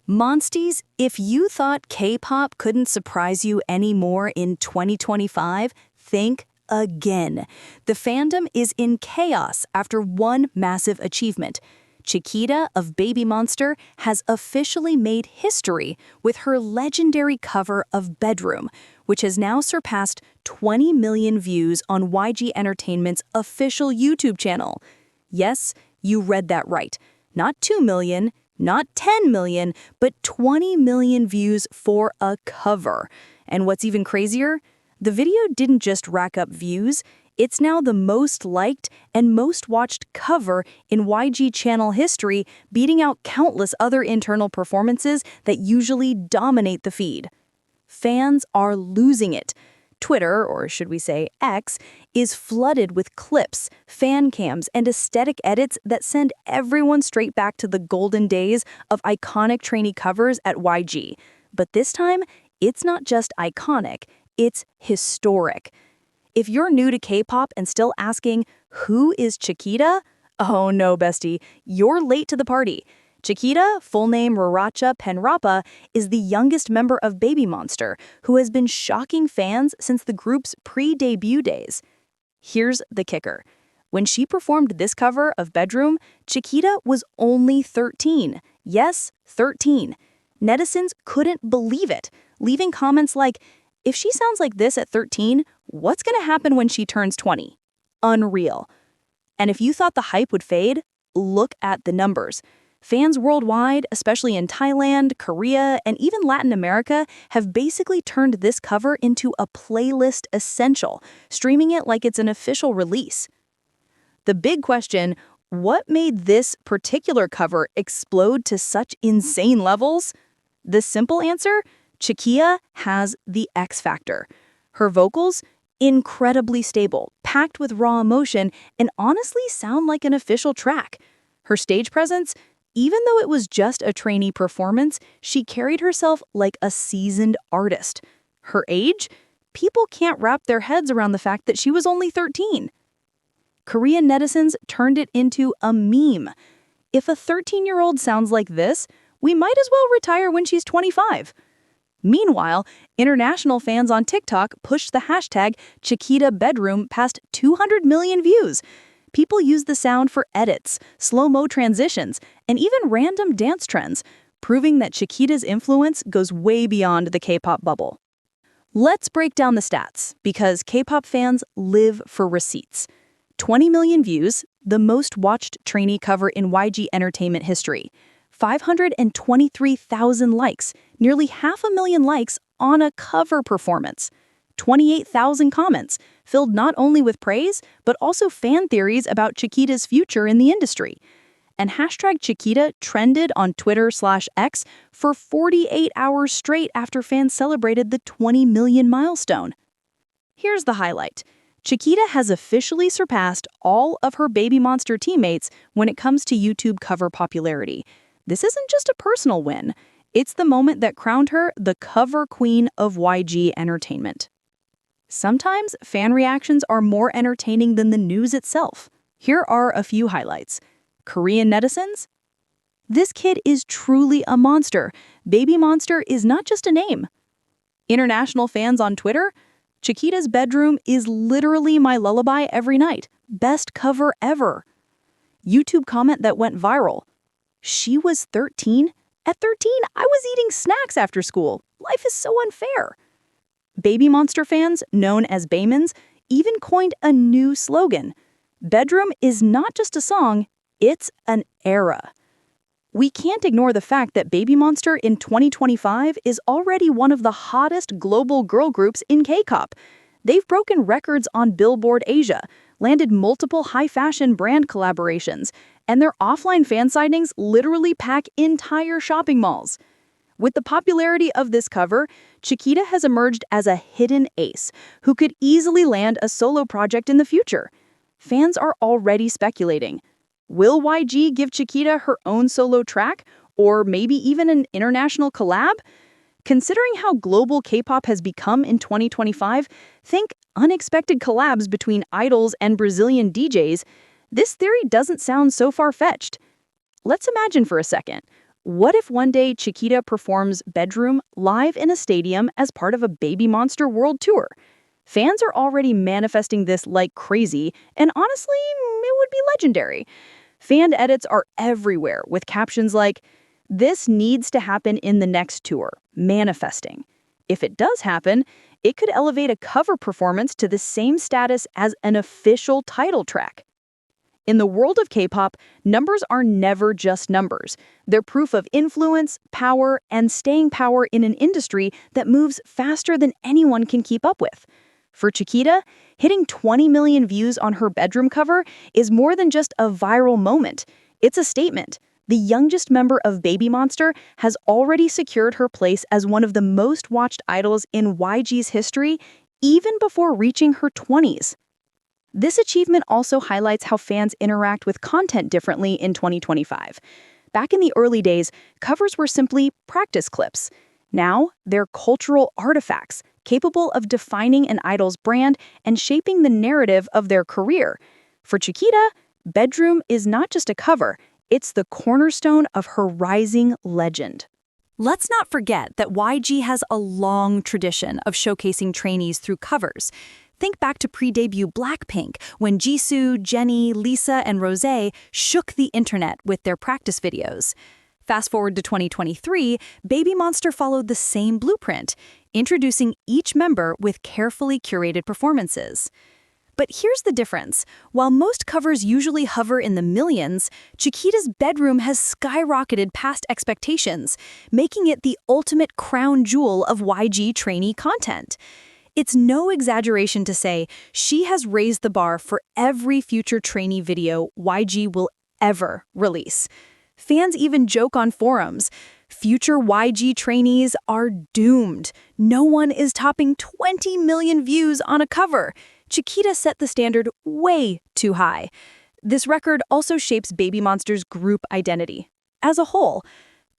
Monsties, if you thought K-pop couldn't surprise you anymore in 2025, think again. The fandom is in chaos after one massive achievement. Chiquita of BABYMONSTER has officially made history with her legendary cover of Bedroom, which has now surpassed 20 million views on YG Entertainment's official YouTube channel. Yes, you read that right. Not 2 million, not 10 million, but 20 million views for a cover. And what's even crazier? The video didn't just rack up views, it's now the most liked and most watched cover in YG channel history, beating out countless other internal performances that usually dominate the feed. Fans are losing it. Twitter, or should we say X, is flooded with clips, fan cams, and aesthetic edits that send everyone straight back to the golden days of iconic trainee covers at YG. But this time, it's not just iconic, it's historic. If you're new to K-pop and still asking, who is Chiquita? Oh no, bestie, you're late to the party. Chiquita, full name Raracha Penrapa, is the youngest member of BABYMONSTER, who has been shocking fans since the group's pre-debut days. Here's the kicker. When she performed this cover of Bedroom, Chiquita was only 13. Yes, 13. Netizens couldn't believe it, leaving comments like, if she sounds like this at 13, what's gonna happen when she turns 20? Unreal. And if you thought the hype would fade, look at the numbers. Fans worldwide, especially in Thailand, Korea, and even Latin America, have basically turned this cover into a playlist essential, streaming it like it's an official release. The big question, what made this particular cover explode to such insane levels? The simple answer, Chiquita has the X factor. Her vocals, incredibly stable, packed with raw emotion, and honestly sound like an official track. Her stage presence, even though it was just a trainee performance, she carried herself like a seasoned artist. Her age? People can't wrap their heads around the fact that she was only 13. Korean netizens turned it into a meme. If a 13-year-old sounds like this, we might as well retire when she's 25. Meanwhile, international fans on TikTok pushed the hashtag Chiquita Bedroom past 200 million views. People use the sound for edits, slow-mo transitions, and even random dance trends, proving that Chiquita's influence goes way beyond the K-pop bubble. Let's break down the stats, because K-pop fans live for receipts. 20 million views, the most watched trainee cover in YG Entertainment history. 523,000 likes, nearly 500,000 likes on a cover performance. 28,000 comments, filled not only with praise, but also fan theories about Chiquita's future in the industry. And hashtag Chiquita trended on Twitter/X for 48 hours straight after fans celebrated the 20 million milestone. Here's the highlight. Chiquita has officially surpassed all of her BABYMONSTER teammates when it comes to YouTube cover popularity. This isn't just a personal win. It's the moment that crowned her the cover queen of YG Entertainment. Sometimes fan reactions are more entertaining than the news itself. Here are a few highlights. Korean netizens? This kid is truly a monster. BABYMONSTER is not just a name. International fans on Twitter? Chiquita's Bedroom is literally my lullaby every night. Best cover ever. YouTube comment that went viral. She was 13? At 13, I was eating snacks after school. Life is so unfair. BABYMONSTER fans, known as Baymans, even coined a new slogan. Bedroom is not just a song, it's an era. We can't ignore the fact that BABYMONSTER in 2025 is already one of the hottest global girl groups in K-pop. They've broken records on Billboard Asia, landed multiple high-fashion brand collaborations, and their offline fan sightings literally pack entire shopping malls. With the popularity of this cover, Chiquita has emerged as a hidden ace who could easily land a solo project in the future. Fans are already speculating. Will YG give Chiquita her own solo track, or maybe even an international collab? Considering how global K-pop has become in 2025, think unexpected collabs between idols and Brazilian DJs. This theory doesn't sound so far-fetched. Let's imagine for a second. What if one day Chiquita performs Bedroom live in a stadium as part of a Baby Monster world tour? Fans are already manifesting this like crazy, and honestly, it would be legendary. Fan edits are everywhere with captions like, "This needs to happen in the next tour, manifesting." If it does happen, it could elevate a cover performance to the same status as an official title track. In the world of K-pop, numbers are never just numbers. They're proof of influence, power, and staying power in an industry that moves faster than anyone can keep up with. For Chiquita, hitting 20 million views on her bedroom cover is more than just a viral moment. It's a statement. The youngest member of Baby Monster has already secured her place as one of the most watched idols in YG's history, even before reaching her 20s. This achievement also highlights how fans interact with content differently in 2025. Back in the early days, covers were simply practice clips. Now, they're cultural artifacts, capable of defining an idol's brand and shaping the narrative of their career. For Chiquita, Bedroom is not just a cover, it's the cornerstone of her rising legend. Let's not forget that YG has a long tradition of showcasing trainees through covers. Think back to pre-debut Blackpink, when Jisoo, Jennie, Lisa, and Rosé shook the internet with their practice videos. Fast forward to 2023, Baby Monster followed the same blueprint, introducing each member with carefully curated performances. But here's the difference. While most covers usually hover in the millions, Chiquita's Bedroom has skyrocketed past expectations, making it the ultimate crown jewel of YG trainee content. It's no exaggeration to say she has raised the bar for every future trainee video YG will ever release. Fans even joke on forums, future YG trainees are doomed. No one is topping 20 million views on a cover. Chiquita set the standard way too high. This record also shapes Baby Monster's group identity. As a whole,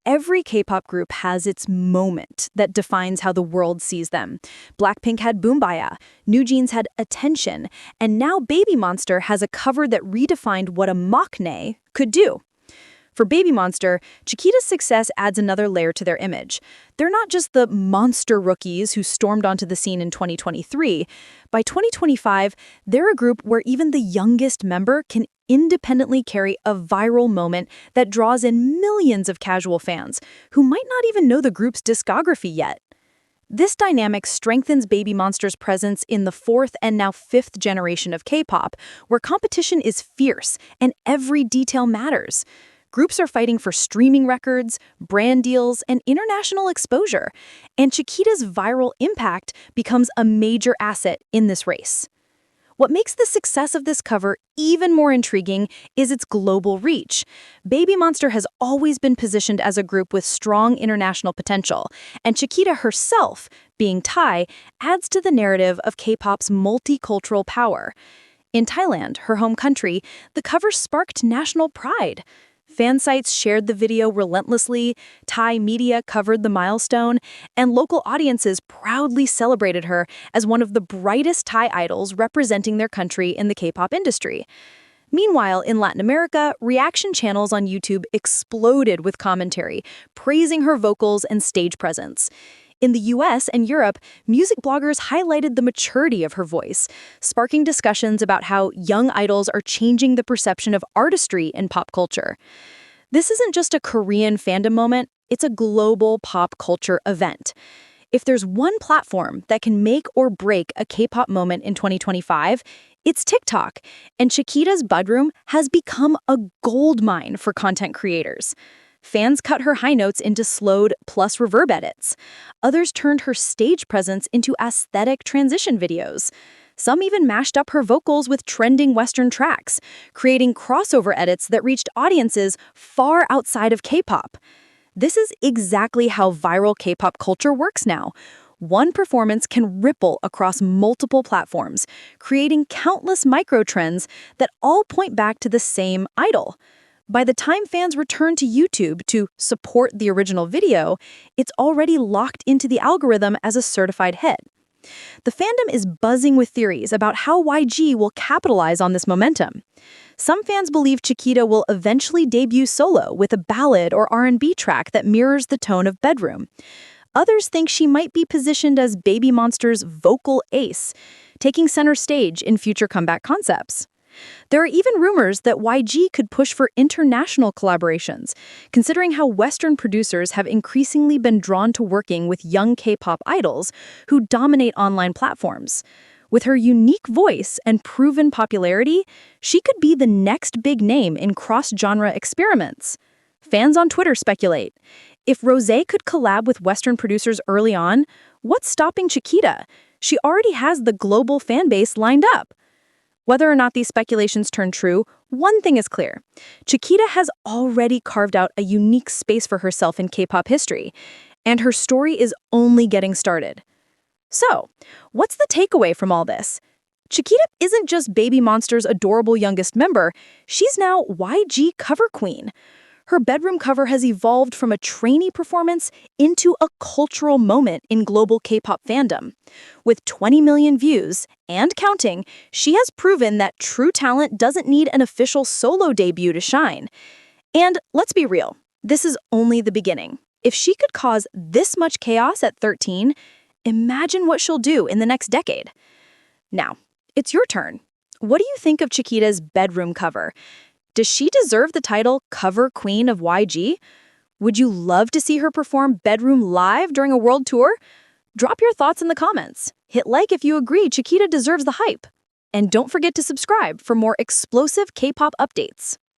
every K-pop group has its moment that defines how the world sees them. Blackpink had Boombaya, NewJeans had Attention, and now Baby Monster has a cover that redefined what a Maknae could do. For Baby Monster, Chiquita's success adds another layer to their image. They're not just the monster rookies who stormed onto the scene in 2023. By 2025, they're a group where even the youngest member can independently carry a viral moment that draws in millions of casual fans who might not even know the group's discography yet. This dynamic strengthens Baby Monster's presence in the fourth and now fifth generation of K-pop, where competition is fierce and every detail matters. Groups are fighting for streaming records, brand deals, and international exposure, and Chiquita's viral impact becomes a major asset in this race. What makes the success of this cover even more intriguing is its global reach. Baby Monster has always been positioned as a group with strong international potential, and Chiquita herself, being Thai, adds to the narrative of K-pop's multicultural power. In Thailand, her home country, the cover sparked national pride. Fan sites shared the video relentlessly, Thai media covered the milestone, and local audiences proudly celebrated her as one of the brightest Thai idols representing their country in the K-pop industry. Meanwhile, in Latin America, reaction channels on YouTube exploded with commentary, praising her vocals and stage presence. In the US and Europe, music bloggers highlighted the maturity of her voice, sparking discussions about how young idols are changing the perception of artistry in pop culture. This isn't just a Korean fandom moment, it's a global pop culture event. If there's one platform that can make or break a K-pop moment in 2025, it's TikTok, and Chiquita's Bedroom has become a goldmine for content creators. Fans cut her high notes into slowed plus reverb edits. Others turned her stage presence into aesthetic transition videos. Some even mashed up her vocals with trending Western tracks, creating crossover edits that reached audiences far outside of K-pop. This is exactly how viral K-pop culture works now. One performance can ripple across multiple platforms, creating countless micro-trends that all point back to the same idol. By the time fans return to YouTube to support the original video, it's already locked into the algorithm as a certified hit. The fandom is buzzing with theories about how YG will capitalize on this momentum. Some fans believe Chiquita will eventually debut solo with a ballad or R&B track that mirrors the tone of Bedroom. Others think she might be positioned as Baby Monster's vocal ace, taking center stage in future comeback concepts. There are even rumors that YG could push for international collaborations, considering how Western producers have increasingly been drawn to working with young K-pop idols who dominate online platforms. With her unique voice and proven popularity, she could be the next big name in cross-genre experiments. Fans on Twitter speculate, if Rosé could collab with Western producers early on, what's stopping Chiquita? She already has the global fan base lined up. Whether or not these speculations turn true, one thing is clear. Chiquita has already carved out a unique space for herself in K-pop history, and her story is only getting started. So, what's the takeaway from all this? Chiquita isn't just Baby Monster's adorable youngest member, she's now YG cover queen. Her Bedroom cover has evolved from a trainee performance into a cultural moment in global K-pop fandom. With 20 million views, and counting, she has proven that true talent doesn't need an official solo debut to shine. And let's be real, this is only the beginning. If she could cause this much chaos at 13, imagine what she'll do in the next decade. Now, it's your turn. What do you think of Chiquita's Bedroom cover? Does she deserve the title Cover Queen of YG? Would you love to see her perform Bedroom live during a world tour? Drop your thoughts in the comments. Hit like if you agree Chiquita deserves the hype. And don't forget to subscribe for more explosive K-pop updates.